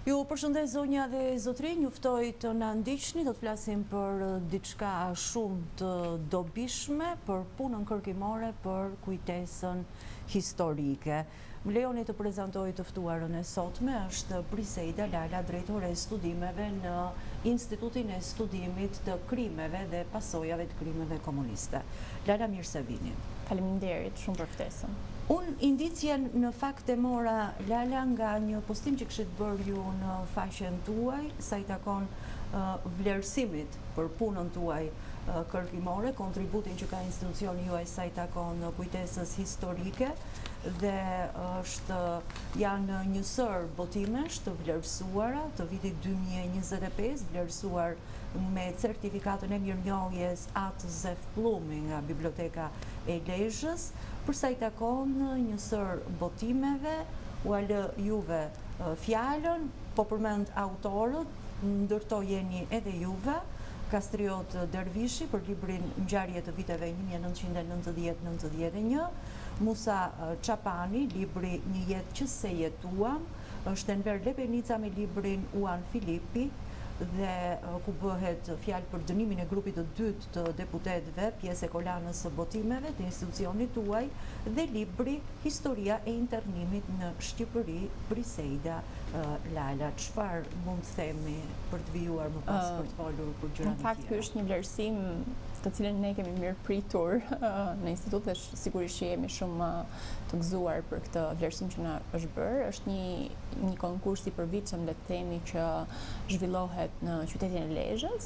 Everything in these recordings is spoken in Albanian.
Ju përshëndes zonja dhe zotrinj, juftoj të na ndiqni, do të flasim për diçka shumë të dobishme, për punën kërkimore, për kujtesën historike. Më lejoni të prezantoj të ftuarën e sotme, është Briseida Lala, drejtore e studimeve në Institutin e Studimit të Krimeve dhe Pasojave të Krimeve Komuniste. Lala, mirë se vini. Faleminderit shumë për ftesën. Unë indicjen në fakt e mora, Lala, nga një postim që kishit bërë ju në faqen tuaj, sa i takon vlerësimit për punën tuaj kërkimore, kontributin që ka institucioni juaj sa i takon kujtesës historike, dhe janë njësër botimesh të vlerësuara të vitit 2025, vlerësuar me certifikatën e mirënjohjes Atë Zef Plumi nga Biblioteka e Lezhës, përsa i takon njësër botimeve, u alë juve fjallën, po përmend autorët, ndërto jeni edhe juve, Kastriot Dervishi për librin Ngjarje të viteve 1990-91, Musa Çapani, libri Një jetë që se jetuam, Enver Lepenica me librin Uan Filipi, dhe ku bëhet fjalë për dënimin e grupit të dytë të deputetëve, pjesë e kolanës së botimeve të institucionit tuaj, dhe libri Historia e internimit në Shqipëri, Briseida Lala. Çfarë mund të themi për të vijuar më pas për të folur për gjëra të tjera? Në fakt ky është një vlerësim të cilën ne kemi mirë pritur në institut, dhe sigurisht që jemi shumë të gëzuar për këtë vlerësim që na është bërë. Është një konkurs i përvitshëm, le të themi, që zhvillohet në qytetin e Lezhës.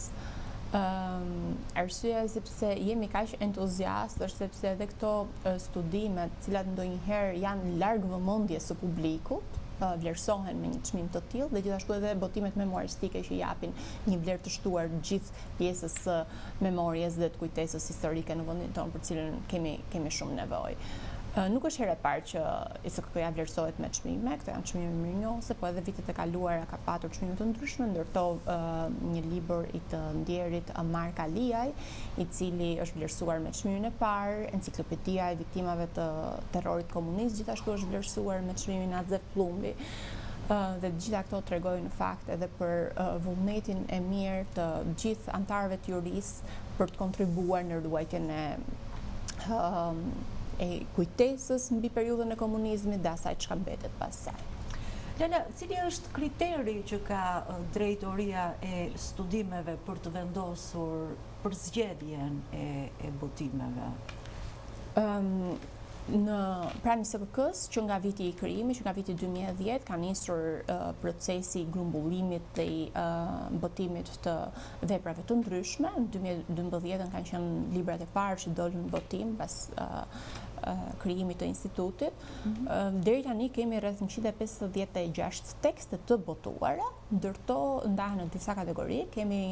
Arsyeja sepse jemi kaq entuziastë është sepse edhe këto studimet, të cilat ndonjëherë janë larg vëmendjes së publikut, vlerësohen me një çmim të tillë, dhe gjithashtu edhe botimet memoaristike që japin një vlerë të shtuar gjithë pjesës së memorjes dhe të kujtesës historike në vendin tonë, për cilën kemi shumë nevojë. Nuk është herë e parë që ISKK-ja vlerësohet me çmime, këto janë çmime mirënjohëse, po edhe vitet e kaluara ka patur çmime të ndryshme, ndërto një libër i të ndjerit Mark Aliaj, i cili është vlerësuar me çmimin e parë, Enciklopedia e viktimave të terrorit komunist gjithashtu është vlerësuar me çmimin Atë Zef Plumbi. Dhe gjitha këto tregojnë në fakt edhe për vullnetin e mirë të gjithë antarëve të jurisë për të kontribuar në ruajtjen e kujtesës mbi periudhën e komunizmit dhe asaj çka mbetet pas saj. Lala, cili është kriteri që ka drejtoria e studimeve për të vendosur për zgjedhjen e botimeve? Pra ISKK-s, që nga viti i krijimit, që nga viti 2010, ka nisur procesi i grumbullimit dhe i botimit të veprave të ndryshme. Në 2012 kanë qenë librat e parë që dolën në botim pas krijimit të institutit. Deri tani kemi rreth 156 tekste të botuara, ndërto ndahen në disa kategori. Kemi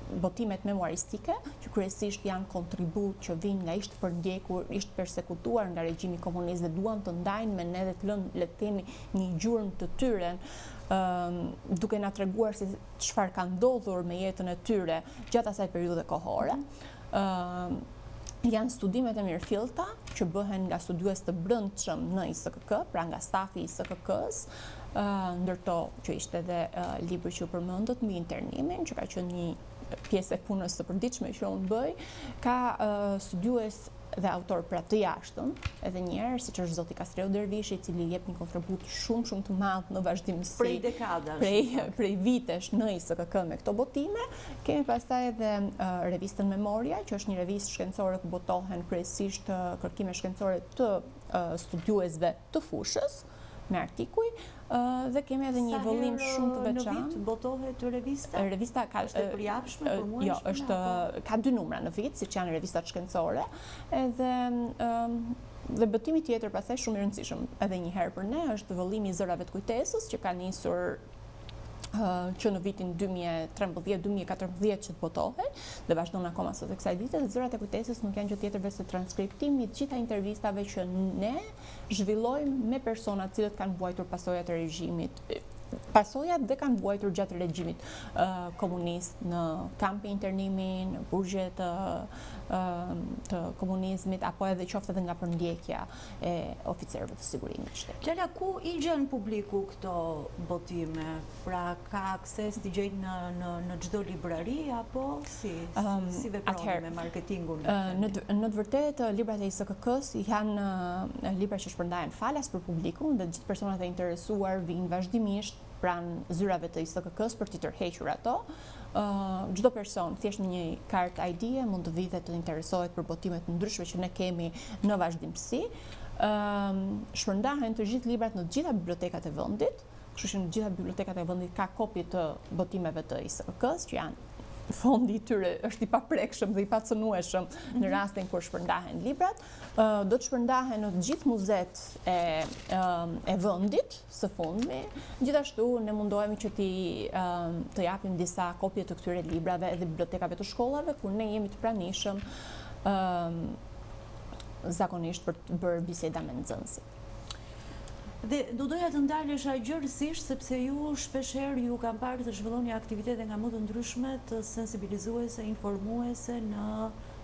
botimet memoaristike, që kryesisht janë kontribut që vinë nga ishtë përdjekur, ishtë persekutuar nga regjimi komunist dhe duan të ndajnë me ne dhe të lënë, le të themi, një gjurmë të tyre, duke na treguar se çfarë ka ndodhur me jetën e tyre gjatë asaj periudhe kohore. Janë studimet e mirëfillta që bëhen nga studiues të brendshëm në ISKK, pra nga stafi i ISKK-s, ndërto që ishte edhe libri që u përmendët mbi internimin, që ka qenë një pjesë e punës së përditshme që unë bëj, ka studiues dhe autor pra të jashtëm, edhe njerë, siç është zoti Kastriot Dervishi, i cili jep një kontribut shumë të madh në vazhdimsi. Prej dekadash. Prej vitesh në ISKK me këto botime. Kemi pastaj edhe revistën Memoria, që është një revistë shkencore ku botohen kryesisht kërkime shkencore të studiuesve të fushës, me artikuj, dhe kemi edhe një vëllim shumë të veçantë. Sa herë në vit botohet revista? Revista është e përjapshme, përmuajshme? Jo, ka 2 numra në vit, siç janë revistat shkencore, dhe botimi tjetër pastaj shumë i rëndësishëm edhe një herë për ne është vëllimi i zërave të kujtesës, që ka nisur që në vitin 2013-2014 që të botohet dhe vazhdon akoma sot e kësaj vite. Dhe zërat e kujtesës nuk janë gjë tjetër veç se transkriptimi i të gjitha intervistave që ne zhvillojmë me persona të cilët kanë vuajtur pasojat e regjimit pasojat dhe kanë vuajtur gjatë regjimit komunist në kampe internimi, në burgje të komunizmit, apo edhe qoftë edhe nga përndjekja e oficerëve të sigurimit të shtetit. Gjalla, ku i gjen publiku këto botime? Pra ka akses t'i gjejnë në çdo librari, apo si veproni me marketingun? Në të vërtetë, librat e ISKK-s janë libra që shpërndahen falas për publikun dhe gjithë personat e interesuar vinë vazhdimisht pranë zyrave të ISKK-s për t'i tërhequr ato. Çdo person, thjesht me një kartë ID-e, mund të vijë dhe të interesohet për botimet të ndryshme që ne kemi në vazhdimsi. Shpërndahen të gjithë librat në të gjitha bibliotekat e vendit, kështu që në të gjitha bibliotekat e vendit ka kopje të botimeve të ISKK-s, që janë fondi i tyre është i paprekshëm dhe i pacënueshëm në rastin kur shpërndahen librat. Do të shpërndahen në të gjithë muzet e vendit së fundmi. Gjithashtu ne mundohemi që të japim disa kopje të këtyre librave edhe bibliotekave të shkollave, kur ne jemi të pranishëm zakonisht për të bërë biseda me nxënësit. Dhe do doja të ndalesha gjërësisht, sepse ju shpeshherë ju kam parë të zhvilloni aktivitete nga më të ndryshme të sensibilizuese, informuese në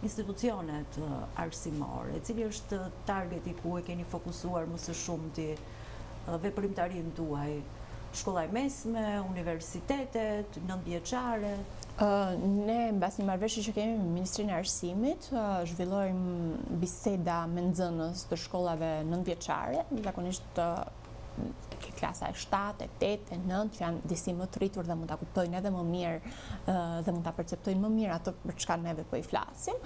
institucionet arsimore. Cili është targeti ku e keni fokusuar më së shumti veprimtarin tuaj? Shkolla e mesme, universitetet, nëntëvjeçare? Ne, mbas një marrëveshje që kemi me Ministrinë e Arsimit, zhvillojmë biseda me nxënës të shkollave nëntëvjeçare, zakonisht klasa e 7, e 8, e 9, që janë disi më të rritur dhe mund ta kuptojnë edhe më mirë dhe mund ta perceptojnë më mirë atë për çka neve po i flasim.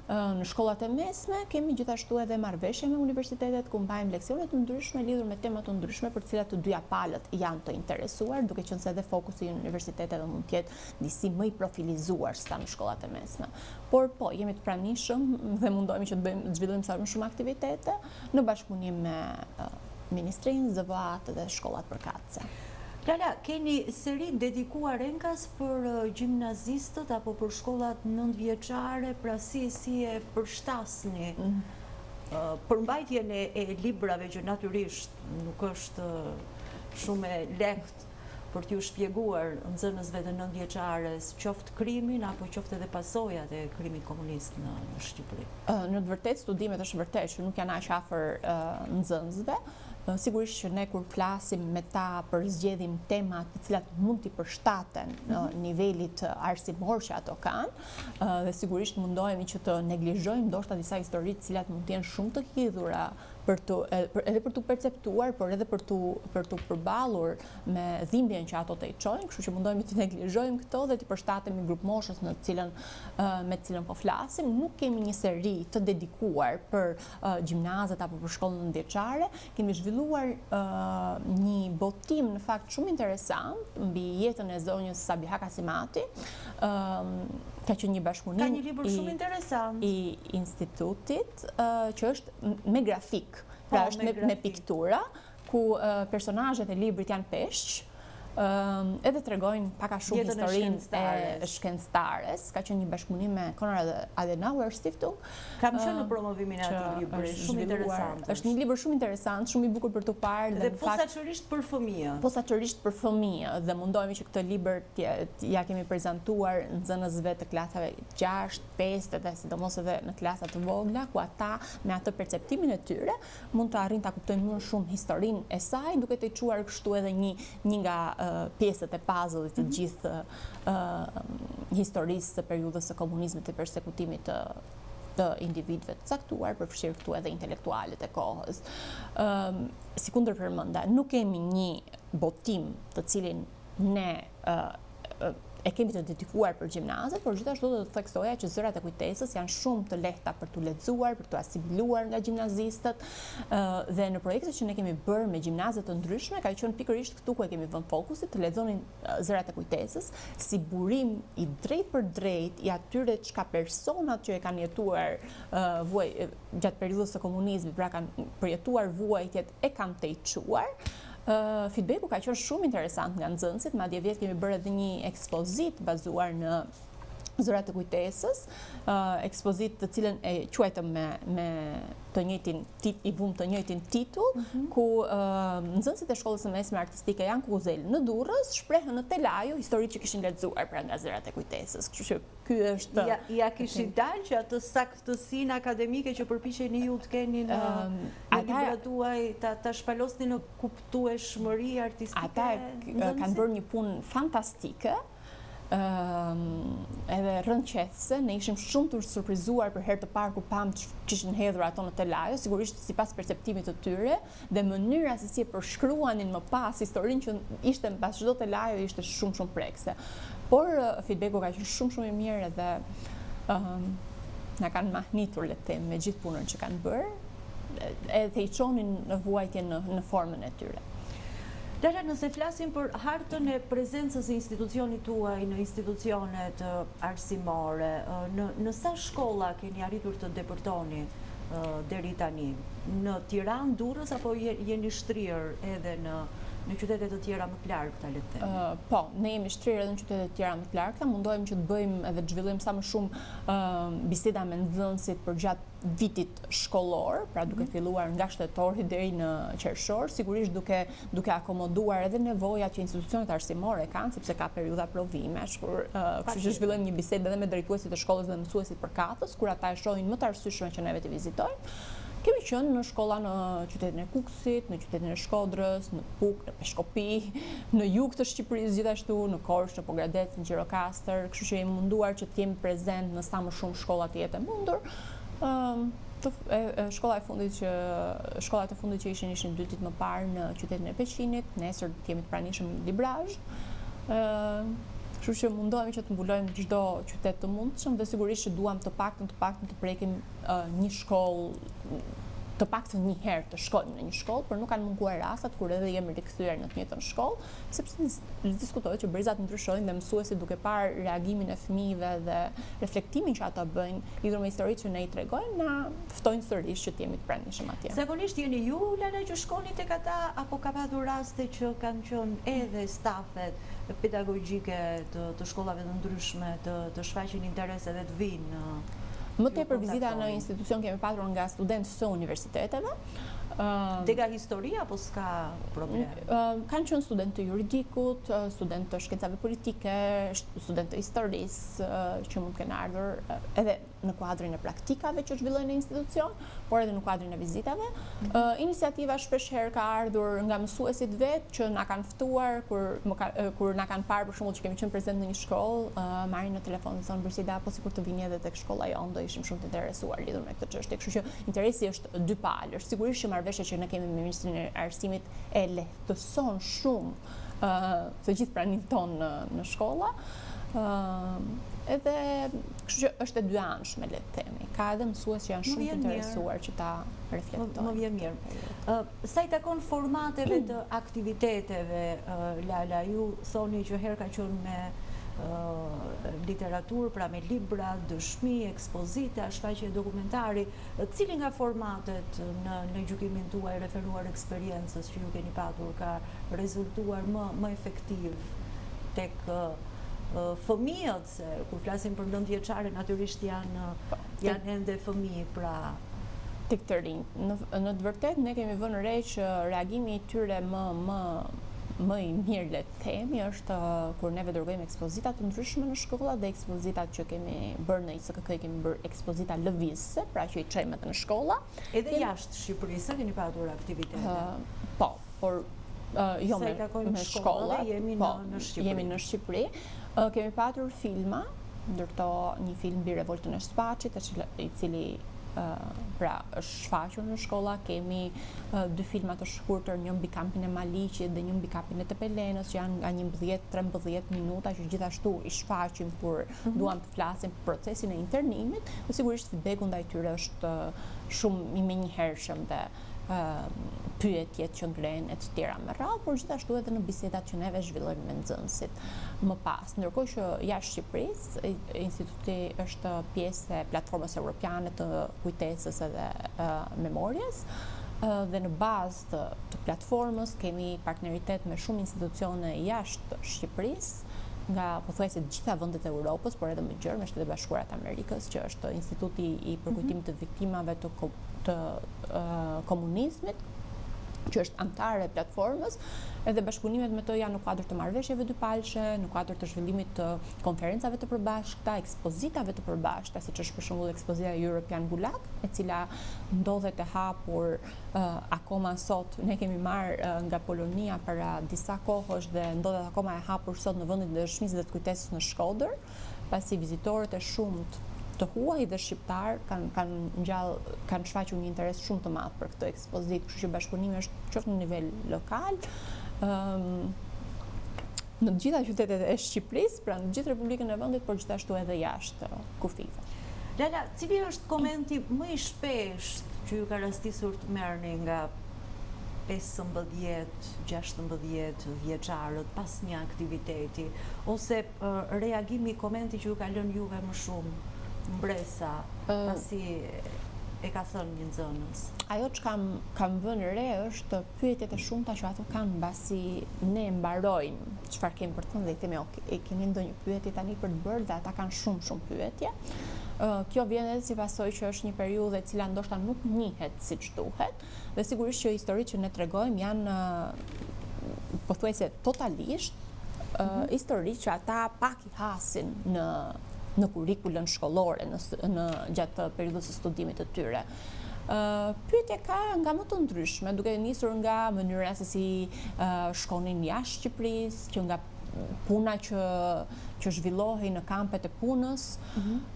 Në shkollat e mesme kemi gjithashtu edhe marrëveshje me universitetet ku mbajmë leksione të ndryshme lidhur me tema të ndryshme për të cilat të dyja palët janë të interesuar, duke qenë se edhe fokusi i universiteteve mund të jetë disi më i profilizuar sa në shkollat e mesme. Por po, jemi të pranishëm dhe mundohemi që të zhvillojmë sa më shumë aktivitete në bashkëpunim me Ministrinë, ZVA-t dhe shkollat përkatëse. Lala, keni seri dedikuar enkas për gjimnazistët apo për shkollat nëntëvjeçare, pra si e përshtasni përmbajtjen e librave që natyrisht nuk është shumë e lehtë për t'ju shpjeguar nxënësve të nëntëvjeçares qoftë krimin apo qoftë edhe pasojat e krimit komunist në Shqipëri? Në të vërtetë studimet është vërtet që nuk janë aq afër nxënësve. Sigurisht që ne kur flasim me ta për zgjedhim tema të cilat mund t'i përshtaten nivelit arsimor që ato kanë, dhe sigurisht mundohemi që të neglizhojmë ndoshta disa histori të cilat mund të jenë shumë të hidhura edhe për t'u perceptuar, por edhe për t'u përballur me dhimbjen që ato të i çojnë, kështu që mundohemi të neglizhojmë këto dhe të përshtatemi grup moshës me të cilën po flasim. Nuk kemi një seri të dedikuar për gjimnazet apo për shkollën nëntëvjeçare. Kemi zhvilluar një botim në fakt shumë interesant mbi jetën e zonjës Sabiha Kasimati. Ka që një bashkëpunim ka një libër shumë interesant i institutit që është me grafik, pra është me piktura, ku personazhet e librit janë peshq, edhe tregojnë pak a shumë historinë e shkencëtares. Ka qenë një bashkëpunim me Konrad Adenauer Stiftung. Kam qenë në promovimin e atij libri, shumë interesant. Është një libër shumë interesant, shumë i bukur për t'u parë dhe posaçërisht për fëmijë. Posaçërisht për fëmijë, dhe mundohemi që këtë libër ja kemi prezantuar nxënësve të klasave 6, 5 dhe sidomos edhe në klasa të vogla, ku ata me atë perceptimin e tyre mund të arrijnë ta kuptojnë më shumë historinë e saj, duke të çuar kështu edhe një nga pjesët e puzzle-it të gjithë historisë së periudhës së komunizmit dhe persekutimit të individëve të caktuar, përfshirë këtu edhe intelektualët e kohës. Si kundër përmenda, nuk kemi një botim të cilin ne e kemi të dedikuar për gjimnazet, por gjithashtu do të theksoja që zërat e kujtesës janë shumë të lehta për t'u lexuar, për t'u asimiluar nga gjimnazistët, dhe në projektet që ne kemi bërë me gjimnaze të ndryshme, ka qenë pikërisht këtu ku e kemi vënë fokusin, të lexonin zërat e kujtesës si burim i drejt për drejt i atyre çka personat që e kanë jetuar gjatë periudhës së komunizmit, pra kanë përjetuar vuajtjet, e kanë të i çuar. Feedbacku ka qenë shumë interesant nga nxënësit, madje vjet kemi bërë edhe një ekspozit bazuar në zërat e kujtesës, ekspozit të cilën e quajtëm me i vum të njëjtin titull, ku nxënësit e shkollës së mesme artistike Jan Kukuzelli në Durrës shprehën në Telajo histori që kishin lexuar pra nga zërat e kujtesës. Kështu që ky është ja kishin dalë që atë saktësinë akademike që përpiqeni ju të keni në librat tuaj ta shpalosni në kuptueshmëri artistike. Ata kanë bërë një punë fantastike. Edhe rëndqethse, ne ishim shumë të surprizuar për herë të parë kur pam që kishin hedhur ato në Telajo, sigurisht sipas perceptimit të tyre, dhe mënyra se si e përshkruanin më pas historinë që ishte mbas çdo Telajo ishte shumë prekse. Por feedbacku ka qenë shumë i mirë edhe na kanë mahnitur le të them me gjithë punën që kanë bërë, edhe i çonin në vuajtje në formën e tyre. Lara, nëse flasim për hartën e prezencës e institucionit tuaj në institucionet arsimore, në sa shkolla keni arritur të depërtoni deri tani? Në Tiranë, Durrës apo jeni shtrirë edhe në qytetet të tjera më të largëta, le të themi? Po, ne jemi shtrirë edhe në qytetet të tjera më të largëta, mundohemi që të bëjmë edhe të zhvillojmë sa më shumë biseda me nxënësit për gjatë vitit shkollor, pra duke filluar nga shtatori deri në qershor, sigurisht duke akomoduar edhe nevojat që institucionet arsimore kanë, sepse ka periudha provimesh, kështu që zhvillojmë një bisedë edhe me drejtuesit e shkollës dhe mësuesit përkatës, kur ata e shohin më të arsyeshme që neve të vizitojmë. Kemi qenë në shkolla në qytetin e Kukësit, në qytetin e Shkodrës, në Puk, në Peshkopi, në jug të Shqipërisë gjithashtu, në Korçë, në Pogradec, në Gjirokastër, kështu që jemi munduar që të jemi prezent në sa më shumë shkolla të jetë e mundur. Shkollat e fundit që ishin 2 ditë më parë në qytetin e Peqinit, nesër të jemi të pranishëm në Librazh. Kështu që mundohemi që të mbulojmë çdo qytet të mundshëm dhe sigurisht që duam të paktën të prekim një shkollë, të paktën një herë të shkojmë në një shkollë, por nuk kanë munguar rastat kur edhe jemi rikthyer në të njëjtën shkollë, sepse diskutohet që brezat ndryshojnë dhe mësuesit duke parë reagimin e fëmijëve dhe reflektimin që ata bëjnë lidhur me historitë që ne i tregojmë, na ftojnë sërish që të jemi të pranishëm atje. Zakonisht jeni ju, Lara, që shkoni tek ata apo ka patur raste që kanë qenë edhe stafet pedagogjike të shkollave të ndryshme të shfaqin interese dhe të vinë? Më tepër vizita në institucion kemi patur nga studentë të universiteteve. Dhe nga historia apo s'ka problem? Kanë qenë studentë të juridikut, studentë të shkencave politike, studentë të historisë që mund të kenë ardhur edhe në kuadrin e praktikave që zhvillojnë në institucion, por edhe në kuadrin e vizitave. Iniciativa shpeshherë ka ardhur nga mësuesit vetë që na kanë ftuar kur na kanë parë për shembull që kemi qenë prezent në një shkollë, marrin në telefon dhe thonë Brisida, apo sikur të vini edhe tek shkolla jonë, do ishim shumë të interesuar lidhur me këtë çështje. Kështu që interesi është dypalësh. Sigurisht që marrëveshja që ne kemi me Ministrinë e Arsimit e lehtëson shumë të gjithë pranimin tonë në shkolla. Edhe kështu që është e dyanshme, le të themi. Ka edhe mësues që janë shumë të interesuar që ta reflektojnë. Më vjen mirë. Sa i takon formateve të aktiviteteve, Lala, ju thoni që herë ka qenë me literaturë, pra me libra, dëshmi, ekspozita, shfaqje dokumentari. Cili nga formatet në gjykimin tuaj referuar eksperiencës që ju keni patur ka rezultuar më efektiv tek fëmijët, se kur flasim për 9 vjeçare natyrisht janë ende fëmijë, pra tek të rinj. Në të vërtetë ne kemi vënë re që reagimi i tyre më i mirë, le të themi, është kur neve dërgojmë ekspozita të ndryshme në shkolla dhe ekspozita që kemi bërë në ICKK, kemi bërë ekspozita lëvizëse, pra që i çojmë atë në shkolla. Edhe jashtë Shqipërisë keni patur aktivitete? Po, por jo me shkolla, jemi në Shqipëri. Jemi në Shqipëri. Kemi patur filma, ndërto një film mbi revoltën e Shpaqit, i cili pra është shfaqur në shkolla. Kemi 2 filma të shkurtër, një mbi kampin e Maliqit dhe një mbi kampin e Tepelenës, që janë nga 11-13 minuta, që gjithashtu i shfaqim kur duam të flasim për procesin e internimit. Dhe sigurisht feedbacku ndaj tyre është shumë i menjëhershëm dhe pyetjet që ngren e të tjera me radhë, por gjithashtu edhe në bisedat që neve zhvillojmë me nxënësit më pas. Ndërkohë që jashtë Shqipërisë, instituti është pjesë e platformës europiane të kujtesës edhe memorjes, dhe në bazë të platformës kemi partneritet me shumë institucione jashtë Shqipërisë, nga pothuajse të gjitha vendet e Europës, por edhe më gjerë me Shtetet e Bashkuara të Amerikës, që është Instituti i Përkujtimit të Viktimave të të komunizmit, që është antare e platformës, edhe bashkëpunimet me të janë në kuadër të marrëveshjeve dypalshe, në kuadër të zhvillimit të konferencave të përbashkëta, ekspozitave të përbashkëta, siç është për shembull ekspozita European Gulag, e cila ndodhet e hapur akoma sot. Ne kemi marrë nga Polonia para disa kohësh dhe ndodhet akoma e hapur sot në vendin e dëshmisë dhe të kujtesës në Shkodër, pasi vizitorët e shumt të huaj dhe shqiptar kanë shfaqur një interes shumë të madh për këtë ekspozitë, kështu që bashkëpunimi është qoftë në nivel lokal, në të gjitha qytetet e Shqipërisë, pra në gjithë Republikën e vendit, por gjithashtu edhe jashtë kufive. Lala, cili është komenti më i shpeshtë që ju ka rastisur të merrni nga 15-16 vjeçarët pas një aktiviteti, ose reagimi, komenti që ju ka lënë juve më shumë mbresa, pasi e ka thënë një nxënës? Ajo që kam vënë re është pyetjet e shumta që ato kanë mbasi ne mbarojmë çfarë kemi për të thënë dhe i themi, e keni ndonjë pyetje tani për të bërë, dhe ata kanë shumë pyetje. Kjo vjen edhe si pasojë që është një periudhë e cila ndoshta nuk njihet siç duhet, dhe sigurisht që historitë që ne tregojmë janë pothuajse totalisht histori që ata pak i hasin në kurrikulën shkollore gjatë periudhës së studimit të tyre. Pyetje ka nga më të ndryshme, duke nisur nga mënyra se si shkonin jashtë Shqipërisë, që nga puna që zhvillohej në kampet e punës,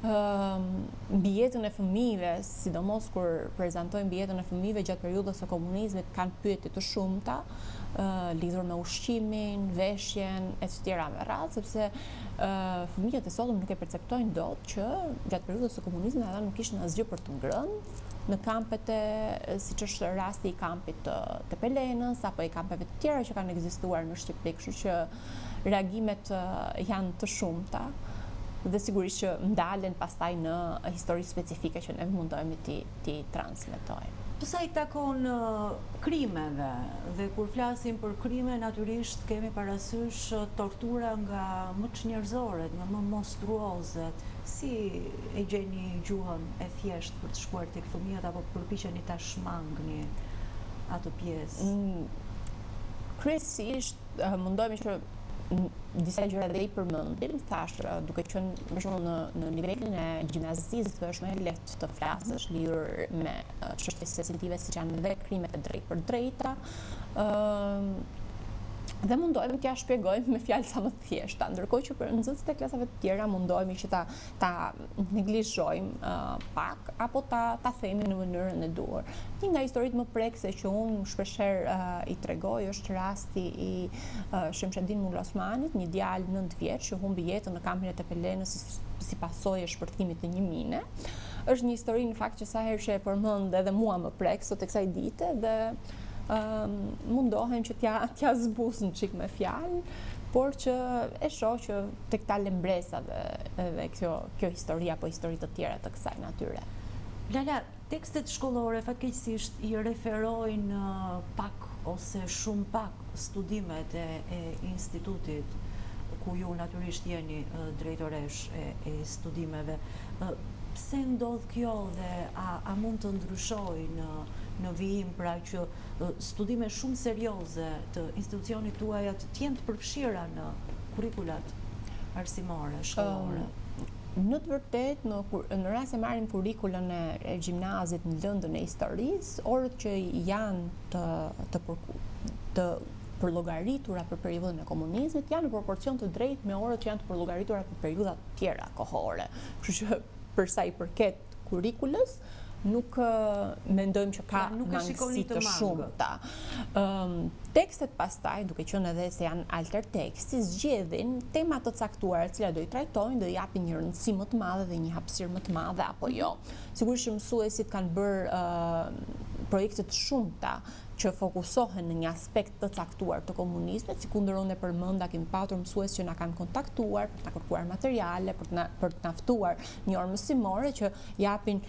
mbi jetën e fëmijëve, sidomos kur prezantojnë mbi jetën e fëmijëve gjatë periudhës së komunizmit, kanë pyetje të shumta lidhur me ushqimin, veshjen, etc. me radhë, sepse fëmijët e sotëm nuk e perceptojnë dot që gjatë periudhës së komunizmit ata nuk kishin asgjë për të ngrënë në kampet siç është rasti i kampit të Pelenës apo i kampeve të tjera që kanë ekzistuar në Shqipëri, kështu që reagimet janë të shumta dhe sigurisht që ndalen pastaj në histori specifike që ne mundohemi ti transmetojmë. Sa i takon krimeve, dhe kur flasim për krime, natyrisht kemi parasysh tortura nga më çnjerëzoret, nga më monstruozet. Si e gjeni gjuhën e thjeshtë për të shkuar tek fëmijët, apo përpiqeni ta shmangni atë pjesë? Kryesisht mundohemi që disa gjëra dhe i përmendim, thash, duke qenë për shembull në nivelin e gjimnazistë është më lehtë të flasësh lidhur me çështje sensitive siç janë dhe krimet e drejtë për drejta, dhe mundohemi t'ja shpjegojmë me fjalë sa më të thjeshta, ndërkohë që për nxënësit e klasave të tjera mundohemi që ta neglizhojmë pak apo ta themi në mënyrën e duhur. Një nga historitë më prekse që unë shpeshherë i tregoj është rasti i Shemshedin Mulla Osmanit, një djalë 9 vjeç që humbi jetën në kampin e Tepelenës si pasojë e shpërthimit të një mine. Është një histori në fakt që sa herë që e përmend edhe mua më prek sot e kësaj dite, dhe mundohem që t'ja zbusnë qik me fjalë, por që e shoh që tek ta lembresa dhe kjo histori apo histori të tjera të kësaj natyre. Lala, tekstet shkollore fatkeqësisht i referojnë pak ose shumë pak studimet e institutit ku ju natyrisht jeni drejtoresh e studimeve. Pse ndodh kjo dhe a mund të ndryshojë në vijim, pra që studime shumë serioze të institucionit tuaj të jenë të përfshira në kurrikulat arsimore, shkollore? Në të vërtet, në rast se marrim kurrikulën e gjimnazit në lëndën e historisë, orët që janë të përllogaritura për periudhën e komunizmit janë në proporcion të drejtë me orët që janë të përllogaritura për periudha të tjera kohore. Kështu që për sa i përket kurrikulës, nuk mendojmë që ka mangësi të shumta. Tekstet pastaj, duke qenë edhe se janë alter teksti, zgjedhin tema të caktuara të cilat do i trajtojnë, do i japin një rëndësi më të madhe dhe një hapësirë më të madhe apo jo. Sigurisht që mësuesit kanë bërë projekte të shumta që fokusohen në një aspekt të caktuar të komunizmit, si kundër unë e përmenda kemi patur mësues që na kanë kontaktuar për të na kërkuar materiale, për të na ftuar një orë mësimore që japin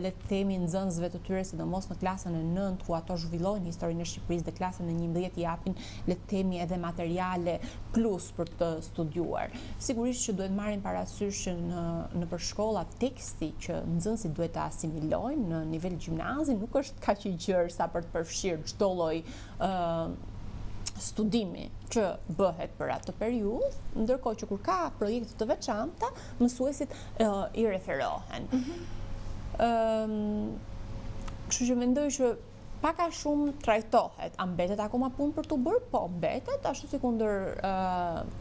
le të themi nxënësve të tyre, sidomos në klasën e 9 ku ato zhvillojnë historinë e Shqipërisë, dhe klasën e 11 japin le të themi edhe materiale plus për të studiuar. Sigurisht që duhet marrin parasysh që në për shkolla teksti që nxënësit duhet të asimilojnë në nivel gjimnazi nuk është kaq i gjerë sa për të përfshirë çdo lloj studimi që bëhet për atë periudhë, ndërkohë që kur ka projekte të veçanta, mësuesit i referohen. Kështu që mendoj që pak a shumë trajtohet. A mbetet akoma punë për të bërë? Po, mbetet, ashtu si kundër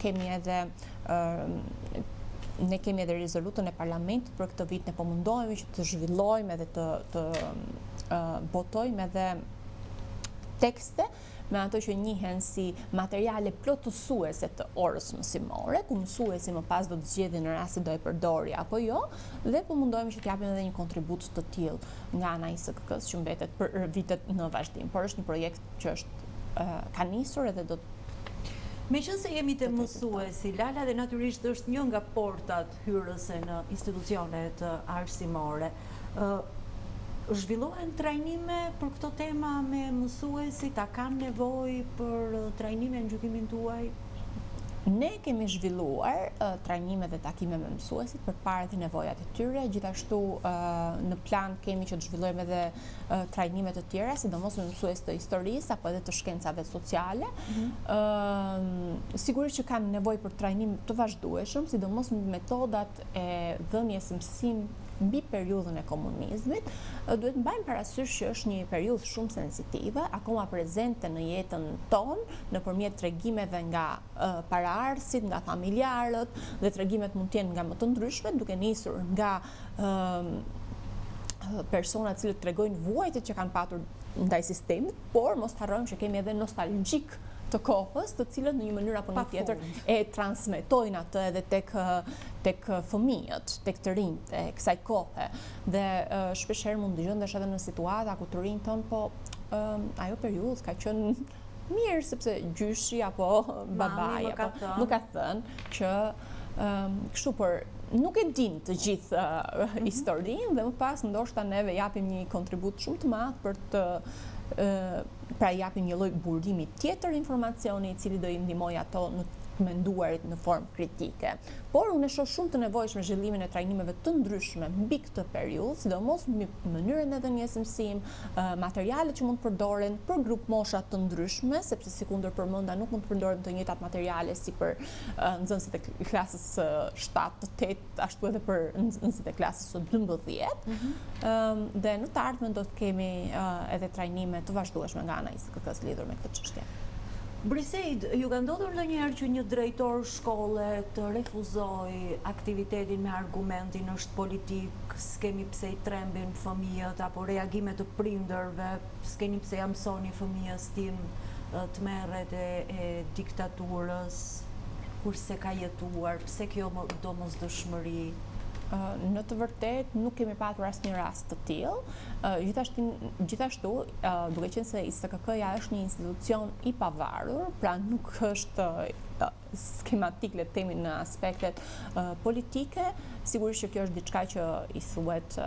kemi edhe ne kemi edhe rezolutën e parlamentit për këtë vit, ne po mundohemi që të zhvillojmë edhe të botojmë edhe tekste me ato që njihen si materiale plotësuese të orës mësimore, ku mësuesi më pas do të zgjedhë në rast se do e përdori apo jo, dhe po mundohemi që t'japim edhe një kontribut të tillë nga ana e ISKK-s që mbetet për vitet në vazhdim. Por është një projekt që është ka nisur edhe do të Meqense jemi te mësuesi, Lala, dhe natyrisht është një nga portat hyrëse në institucionet arsimore. Zhvillohen trajnime për këto tema me mësuesit, a kanë nevojë për trajnime në gjykimin tuaj? Ne kemi zhvilluar trajnime dhe takime me mësuesit për parë të nevojat e tyre, gjithashtu në plan kemi që të zhvillojmë edhe trajnime të tjera, sidomos me mësues të historisë apo edhe të shkencave sociale. Sigurisht që kanë nevojë për trajnim të vazhdueshëm, sidomos me metodat e dhënies së mësim mbi periudhën e komunizmit. Duhet mbajmë parasysh që është një periudhë shumë sensitive, akoma prezente në jetën tonë, nëpërmjet tregimeve nga paraardhësit, nga familjarët, dhe tregimet mund të jenë nga më të ndryshme, duke nisur nga persona të cilët tregojnë vuajtjet që kanë patur ndaj sistemit, por mos harrojmë që kemi edhe nostalgjik të kohës, të cilët në një mënyrë apo në tjetër e transmetojnë atë edhe tek fëmijët, tek të rinjt e kësaj kohe. Dhe shpeshherë mund dëgjondesh edhe në situata ku të rinjt thonë, po ajo periudhë ka qenë mirë sepse gjyshi apo babai apo nuk ka thënë që kështu, por nuk e din të gjithë historinë, dhe më pas ndoshta neve japim një kontribut shumë të madh për të pra japim një lloj burimi tjetër informacioni i cili do i ndihmojë ato në menduarit në formë kritike. Por unë e shoh shumë të nevojshme zhvillimin e trajnimeve të ndryshme mbi këtë periudhë, sidomos mbi mënyrën e dhënies së mësim, materialet që mund të përdoren për grup mosha të ndryshme, sepse sikundër përmenda nuk mund të përdoren të njëjtat materiale si për nxënësit e klasës 7-8, ashtu edhe për nxënësit e klasës 12. Dhe në të ardhmen do të kemi edhe trajnime të vazhdueshme nga ana e ISKK-s lidhur me këtë çështje. Briseid, ju ka ndodhur ndonjëherë që një drejtor shkolle të refuzoj aktivitetin me argumentin është politik, s'kemi pse i trembin fëmijët, apo reagime të prindërve, s'keni pse ja mësoni fëmijës tim të merret e diktaturës, kurse ka jetuar, pse kjo domosdoshmëri? Në të vërtet nuk kemi patur asnjë rast të tillë. Gjithashtu, duke qenë se ISKK-ja është një institucion i pavarur, pra nuk është skematik le të themi në aspektet politike, sigurisht që kjo është diçka që i thuhet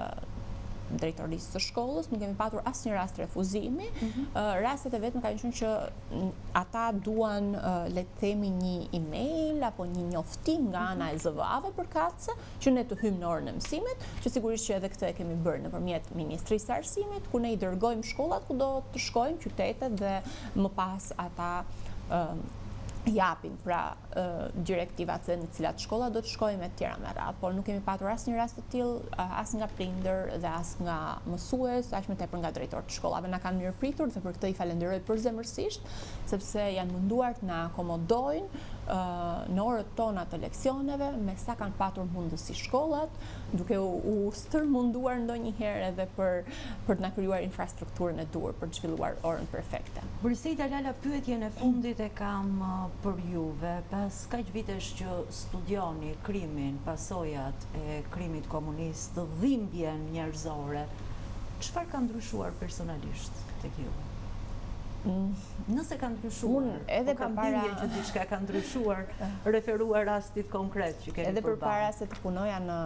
drejtorisë së shkollës, nuk kemi patur asnjë rast refuzimi. Rastet e vetme kanë qenë që ata duan le të themi një email apo një njoftim nga ana e zëvave përkatëse që ne të hyjmë në orën e mësimit, që sigurisht që edhe këtë e kemi bërë nëpërmjet Ministrisë së Arsimit, ku ne i dërgojmë shkollat ku do të shkojmë, qytetet, dhe më pas ata japin pra direktivat se në cilat shkolla do të shkojmë e tjera me radhë, por nuk kemi patur asnjë rast të tillë as nga prindër dhe as nga mësues, aq më tepër nga drejtorët e shkollave. Na kanë mirëpritur dhe për këtë i falenderoj përzemërsisht, sepse janë munduar të na akomodojnë në orët tona të leksioneve, me sa kanë patur mundësi shkollat, duke u stërmunduar ndonjëherë edhe për të na krijuar infrastrukturën e duhur për të zhvilluar orën perfekte. Briseida, Lala, pyetjen e fundit e kam për juve. Pas kaq vitesh që studioni krimin, pasojat e krimit komunist, dhimbjen njerëzore, çfarë ka ndryshuar personalisht tek ju? Nëse ka ndryshuar, edhe kam bindje që diçka ka ndryshuar, referuar rastit konkret që keni edhe përballë. përpara se të punoja në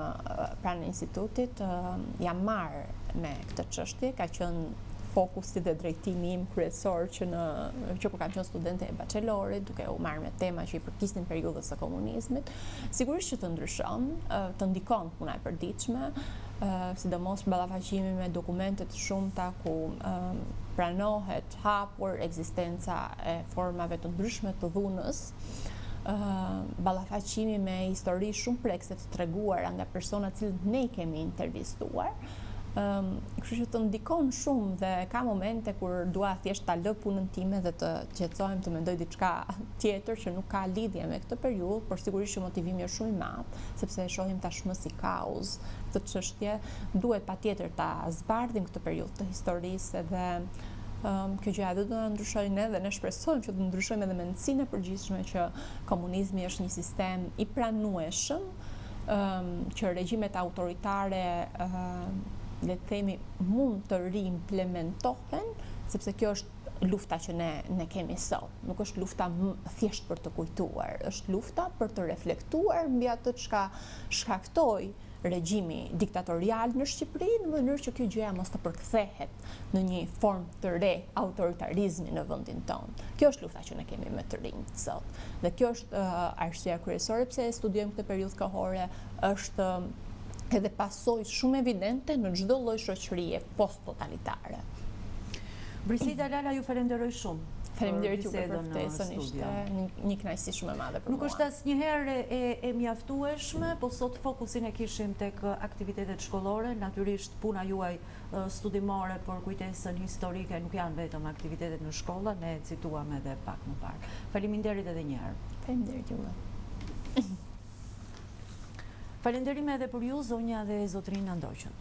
pranë institutit, jam marrë me këtë çështje, ka qenë fokusi dhe drejtimi im kryesor që kur kam qenë studente e bachelorit, duke u marrë me tema që i përkisnin periudhës së komunizmit. Sigurisht që të ndryshon, të ndikon puna e përditshme, sidomos ballafaqimi me dokumente të shumta ku pranohet hapur ekzistenca e formave të ndryshme të dhunës, ballafaqimi me histori shumë plekse të treguara nga persona të cilët ne i kemi intervistuar. Kështu që të ndikon shumë dhe ka momente kur dua thjesht ta lë punën time dhe të qetësohem, të mendoj diçka tjetër që nuk ka lidhje me këtë periudhë, por sigurisht që motivimi është shumë i madh, sepse e shohim tashmë si kauzë këtë çështje. Duhet patjetër ta zbardhim këtë periudhë të historisë dhe kjo gjë do të ndryshojë ne dhe ne shpresojmë që të ndryshojmë edhe mendsinë e përgjithshme që komunizmi është një sistem i pranueshëm, që regjimet autoritare le të themi mund të riimplementohen, sepse kjo është lufta që ne kemi sot. Nuk është lufta thjesht për të kujtuar, është lufta për të reflektuar mbi atë çka shkaktoi regjimi diktatorial në Shqipëri, në mënyrë që kjo gjëja mos të përkthehet në një formë të re autoritarizmi në vendin tonë. Kjo është lufta që ne kemi më të rinj sot. Dhe kjo është arsyeja kryesore pse e studiojmë këtë periudhë kohore, është edhe pasojë shumë evidente në çdo lloj shoqërie post-totalitare. Brisida Lala, ju falenderoj shumë. Faleminderit ju për ftesën, ishte një kënaqësi shumë e madhe për mua. Nuk është asnjëherë e mjaftueshme, po sot fokusin e kishim tek aktivitetet shkollore, natyrisht puna juaj studimore për kujtesën historike nuk janë vetëm aktivitetet në shkolla, ne cituam edhe pak më parë. Faleminderit edhe një herë. Faleminderit juve. Falenderime edhe për ju, zonja dhe zotrinë Ndoqën.